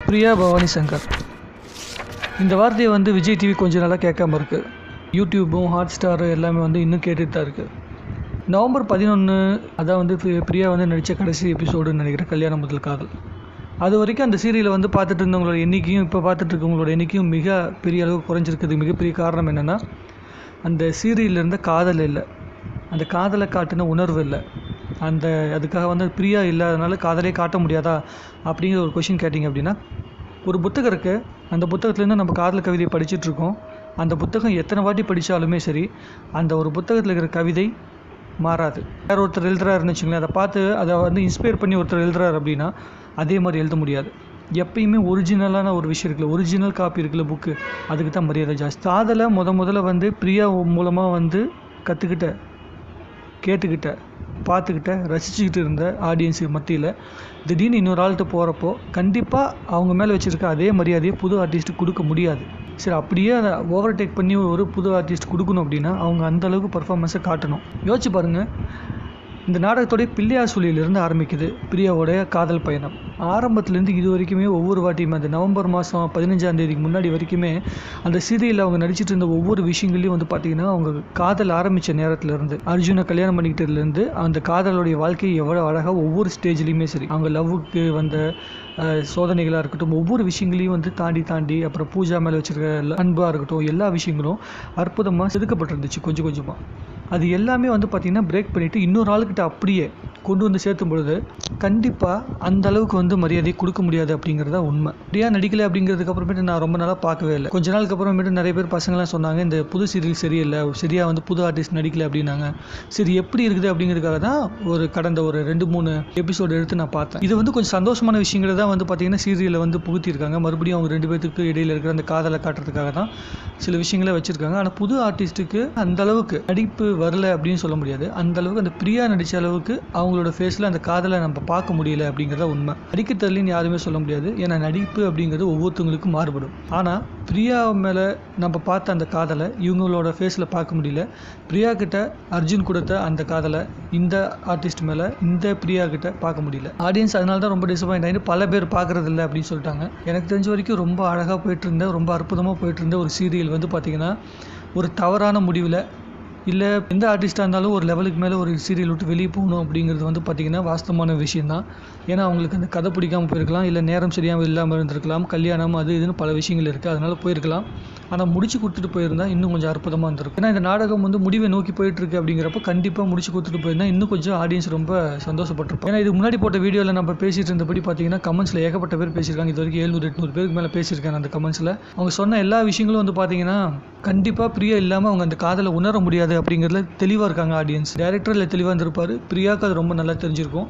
பிரியா பவானி சங்கர். இந்த வார்த்தையை வந்து விஜய் டிவி கொஞ்சம் நாளாக கேட்காம இருக்குது. யூடியூப்பும் ஹாட்ஸ்டாரு எல்லாமே வந்து இன்னும் கேட்டுட்டு தான் இருக்குது. நவம்பர் 11 அதான் வந்து பிரியா வந்து நடித்த கடைசி எபிசோடுன்னு நினைக்கிறேன், கல்யாணம் முதல் காதல். அது வரைக்கும் அந்த சீரியலை வந்து பார்த்துட்டு இருந்தவங்களோட எண்ணிக்கையும் இப்போ பார்த்துட்டு இருக்கவங்களோட எண்ணிக்கையும் மிக பெரிய அளவுக்கு குறைஞ்சிருக்குது. மிகப்பெரிய காரணம் என்னென்னா, அந்த சீரியலில் இருந்த காதல் இல்லை, அந்த காதலை காட்டின உணர்வு இல்லை. அதுக்காக வந்து பிரியா இல்லாதனால காதலே காட்ட முடியாதா அப்படிங்கிற ஒரு கொஷின் கேட்டிங்க அப்படின்னா, ஒரு புத்தகம் இருக்குது, அந்த புத்தகத்துலேருந்து நம்ம காதல் கவிதையை படிச்சுட்ருக்கோம். அந்த புத்தகம் எத்தனை வாட்டி படித்தாலுமே சரி, அந்த ஒரு புத்தகத்தில் இருக்கிற கவிதை மாறாது. வேறு ஒருத்தர் எழுதுறாருன்னு வச்சுங்களேன், அதை பார்த்து அதை வந்து இன்ஸ்பயர் பண்ணி ஒருத்தர் எழுதுறாரு அப்படின்னா அதே மாதிரி எழுத முடியாது. எப்பயுமே ஒரிஜினலான ஒரு விஷயம் இருக்குல்ல, ஒரிஜினல் காப்பி இருக்குல்ல புக்கு, அதுக்கு தான் மரியாதை ஜாஸ்தி. காதலை முதல்ல வந்து பிரியா மூலமாக வந்து கேட்டுக்கிட்ட, பார்த்துக்கிட்ட, ரசிச்சுக்கிட்டு இருந்த ஆடியன்ஸுக்கு மத்தியில் திடீர்னு இன்னொரு ஆள்கிட்ட போகிறப்போ கண்டிப்பாக அவங்க மேலே வச்சுருக்க அதே மரியாதையை புது ஆர்டிஸ்ட்டுக்கு கொடுக்க முடியாது. சரி, அப்படியே அதை ஓவர்டேக் பண்ணி ஒரு புது ஆர்டிஸ்ட் கொடுக்கணும் அப்படின்னா அவங்க அந்தளவுக்கு பர்ஃபார்மன்ஸை காட்டணும். யோசிச்சு பாருங்கள், இந்த நாடகத்தோடைய பிள்ளையார் சொல்லியிலிருந்து ஆரம்பிக்குது பிரியாவோடைய காதல் பயணம். ஆரம்பத்துலேருந்து இது வரைக்குமே ஒவ்வொரு வாட்டியுமே அந்த நவம்பர் மாதம் 15ஆம் தேதிக்கு முன்னாடி வரைக்குமே அந்த சீரியலில் அவங்க நடிச்சிட்டு இருந்த ஒவ்வொரு விஷயங்களையும் வந்து பார்த்திங்கன்னா, அவங்க காதல் ஆரம்பித்த நேரத்துலேருந்து, அர்ஜுனை கல்யாணம் பண்ணிக்கிட்டதுலேருந்து அந்த காதலுடைய வாழ்க்கையை எவ்வளோ அழகாக ஒவ்வொரு ஸ்டேஜ்லேயுமே சரி, அவங்க லவ்வுக்கு வந்த சோதனைகளாக இருக்கட்டும், ஒவ்வொரு விஷயங்களையும் வந்து தாண்டி அப்புறம் பூஜா மேலே வச்சுருக்க அன்பாக இருக்கட்டும், எல்லா விஷயங்களும் அற்புதமாக செதுக்கப்பட்டிருந்துச்சு கொஞ்சம் கொஞ்சமாக. அது எல்லாமே வந்து பார்த்திங்கன்னா பிரேக் பண்ணிவிட்டு இன்னொரு ஆளுக்கிட்ட அப்படியே கொண்டு வந்து சேர்த்தும் பொழுது கண்டிப்பாக அந்த அளவுக்கு வந்து மரியாதை கொடுக்க முடியாது அப்படிங்கிறதா உண்மை. பிரியா நடிக்கலை அப்படிங்கிறதுக்கு அப்புறமேட்டு நான் ரொம்ப நாளாக பார்க்கவே இல்லை. கொஞ்ச நாளுக்கு அப்புறமேட்டு நிறைய பேர் பசங்களாம் சொன்னாங்க, இந்த புது சீரியல் சரியில்லை, சரியாக வந்து புது ஆர்டிஸ்ட் நடிக்கலை அப்படின்னாங்க. சரி, எப்படி இருக்குது அப்படிங்கிறதுக்காக தான் கடந்த ஒரு 2-3 எபிசோடு எடுத்து நான் பார்த்தேன். இது வந்து கொஞ்சம் சந்தோஷமான விஷயங்களை தான் வந்து பார்த்திங்கன்னா சீரியலில் வந்து புகுத்திருக்காங்க. மறுபடியும் அவங்க 2 பேருக்கு இடையில் இருக்கிற அந்த காதலை காட்டுறதுக்காக தான் சில விஷயங்களை வச்சுருக்காங்க. ஆனால் புது ஆர்டிஸ்ட்டுக்கு அந்த அளவுக்கு நடிப்பு வரல அப்படின்னு சொல்ல முடியாது. அந்த அளவுக்கு அந்த பிரியா நடித்த அளவுக்கு அவங்களோட ஃபேஸில் அந்த காதலை நம்ம பார்க்க முடியல அப்படிங்கிறத உண்மை. நடிக்க தெரியலன்னு யாருமே சொல்ல முடியாது, ஏன்னா நடிப்பு அப்படிங்கிறது ஒவ்வொருத்தவங்களுக்கும் மாறுபடும். ஆனால் பிரியா மேலே நம்ம பார்த்த அந்த காதலை இவங்களோட ஃபேஸில் பார்க்க முடியல. பிரியா கிட்ட அர்ஜுன் கொடுத்த அந்த காதலை இந்த ஆர்டிஸ்ட் மேலே இந்த பிரியா கிட்ட பார்க்க முடியல. ஆடியன்ஸ் அதனால தான் ரொம்ப டிசப்பாயிண்ட் ஆகிட்டு பல பேர் பார்க்குறது இல்லை அப்படின்னு சொல்லிட்டாங்க. எனக்கு தெரிஞ்ச வரைக்கும் ரொம்ப அழகாக போயிட்டு இருந்த, ரொம்ப அற்புதமாக போயிட்டு இருந்த ஒரு சீரியல் வந்து பார்த்திங்கன்னா, ஒரு தவறான முடிவில் இல்லை எந்த ஆர்டிஸ்ட்டாக இருந்தாலும் ஒரு லெவலுக்கு மேலே ஒரு சீரியல் விட்டு வெளியே போகணும் அப்படிங்கிறது வந்து பார்த்திங்கன்னா வாஸ்தவமான விஷயந்தான். ஏன்னா அவங்களுக்கு அந்த கதை பிடிக்காமல் போயிருக்கலாம், இல்லை நேரம் சரியாக இல்லாமல் இருந்திருக்கலாம், கல்யாணம் அது இதுன்னு பல விஷயங்கள் இருக்குது, அதனால் போயிருக்கலாம். ஆனால் முடிச்சு கொடுத்துட்டு போயிருந்தால் இன்னும் கொஞ்சம் அற்புதமாக இருந்திருக்கும். ஏன்னா இந்த நாடகம் வந்து முடிவை நோக்கி போயிட்டுருக்கு அப்படிங்கிறப்ப கண்டிப்பாக முடிச்சு கொடுத்துட்டு போயிருந்தால் இன்னும் கொஞ்சம் ஆடியன்ஸ் ரொம்ப சந்தோஷப்பட்டிருப்போம். ஏன்னா இது முன்னாடி போட்ட வீடியோவில் நம்ம பேசிகிட்டு இருந்தபடி பார்த்திங்கன்னா கமெண்ட்ஸில் ஏகப்பட்ட பேர் பேசியிருக்காங்க. இது வரைக்கும் 700-800 பேருக்கு மேலே பேசியிருக்காங்க அந்த கமெண்ட்ஸில். அவங்க சொன்ன எல்லா விஷயங்களும் வந்து பார்த்திங்கன்னா கண்டிப்பாக பிரியா இல்லாமல் அவங்க அந்த காதலை உணர முடியாது அப்படிங்கிறதுல தெளிவாக இருக்காங்க ஆடியன்ஸ். டேரக்டரில் தெளிவாக இருந்திருப்பார், பிரியாவுக்கு அது ரொம்ப நல்லா தெரிஞ்சிருக்கும்.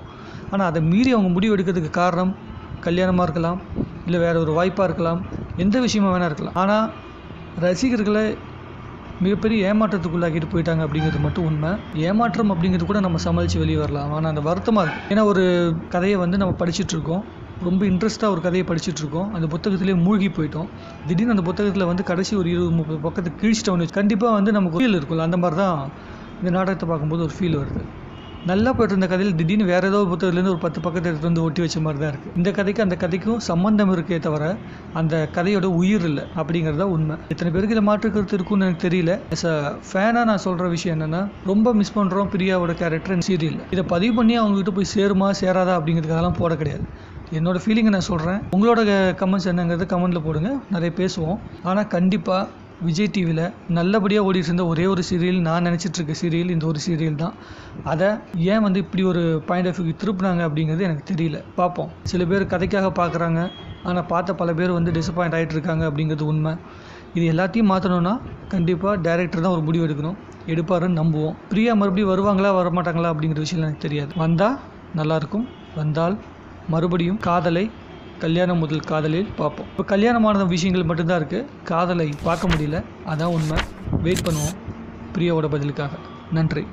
ஆனால் அதை மீறி அவங்க முடிவு எடுக்கிறதுக்கு காரணம் கல்யாணமாக இருக்கலாம், இல்லை வேறு ஒரு வாய்ப்பாக இருக்கலாம், எந்த விஷயமா வேணால் இருக்கலாம். ஆனால் ரசிகர்களை மிகப்பெரிய ஏமாற்றத்துக்குள்ளாக்கிட்டு போயிட்டாங்க அப்படிங்கிறது மட்டும் உண்மை. ஏமாற்றம் அப்படிங்கிறது கூட நம்ம சமாளித்து வெளியே வரலாம், ஆனால் அந்த வருத்தமாக இருக்குது. ஏன்னா ஒரு கதையை வந்து நம்ம படிச்சுட்ருக்கோம், ரொம்ப இன்ட்ரெஸ்ட்டாக ஒரு கதையை படிச்சுட்ருக்கோம், அந்த புத்தகத்திலே மூழ்கி போயிட்டோம். திடீர்னு அந்த புத்தகத்தில் வந்து கடைசி ஒரு 20-30 பக்கத்துக்கு கிழிச்சிட்டோன்னு கண்டிப்பாக வந்து நமக்கு ஃபீல் இருக்கும்ல, அந்த மாதிரி தான் இந்த நாடகத்தை பார்க்கும்போது ஒரு ஃபீல் வருது. நல்லா போய்ட்டு இருந்த கதையில் திடீர்னு வேறு ஏதோ ஒரு புத்தகத்துலேருந்து ஒரு 10 பக்கத்தை எடுத்து வந்து ஒட்டி வச்ச மாதிரி தான் இருக்குது. இந்த கதைக்கு அந்த கதைக்கும் சம்மந்தம் இருக்கே தவிர அந்த கதையோட உயிர் இல்லை அப்படிங்கிறது தான் உண்மை. இத்தனை பேருக்கு இதை மாற்றுக்கிறது இருக்குன்னு எனக்கு தெரியல. ஆஸ் அ ஃபேனாக நான் சொல்கிற விஷயம் என்னென்னா, ரொம்ப மிஸ் பண்ணுறோம் பிரியாவோட கேரக்டர் சீரியல். இதை பதிவு பண்ணி அவங்ககிட்ட போய் சேருமா சேராதா அப்படிங்கிறதுக்கெல்லாம் போட கிடையாது. என்னோடய ஃபீலிங்கை நான் சொல்கிறேன். உங்களோட கமெண்ட்ஸ் என்னங்கிறது கமெண்ட்டில் போடுங்க, நிறைய பேசுவோம். ஆனால் கண்டிப்பாக விஜய் டிவியில் நல்லபடியாக ஓடிட்டு இருந்த ஒரே ஒரு சீரியல், நான் நினச்சிட்ருக்க சீரியல் இந்த ஒரு சீரியல் தான். அதை ஏன் வந்து இப்படி ஒரு பாயிண்ட் ஆஃப் வியூ திருப்பினாங்க அப்படிங்கிறது எனக்கு தெரியல. பார்ப்போம். சில பேர் கதைக்காக பார்க்குறாங்க, ஆனால் பார்த்த பல பேர் வந்து டிசப்பாயிண்ட் ஆகிட்டு இருக்காங்க அப்படிங்கிறது உண்மை. இது எல்லாத்தையும் மாற்றணும்னா கண்டிப்பாக டைரக்டர் தான் ஒரு முடிவு எடுக்கணும், எடுப்பாருன்னு நம்புவோம். பிரியா மறுபடியும் வருவாங்களா வரமாட்டாங்களா அப்படிங்கிற விஷயம் எனக்கு தெரியாது. வந்தால் நல்லாயிருக்கும், வந்தால் மறுபடியும் கல்யாணம் முதல் காதலில் பார்ப்போம். இப்போ கல்யாணமான விஷயங்கள் மட்டும்தான் இருக்குது, காதலை பார்க்க முடியல, அதான் உண்மை. வெயிட் பண்ணுவோம் பிரியாவோட பதிலுக்காக. நன்றி.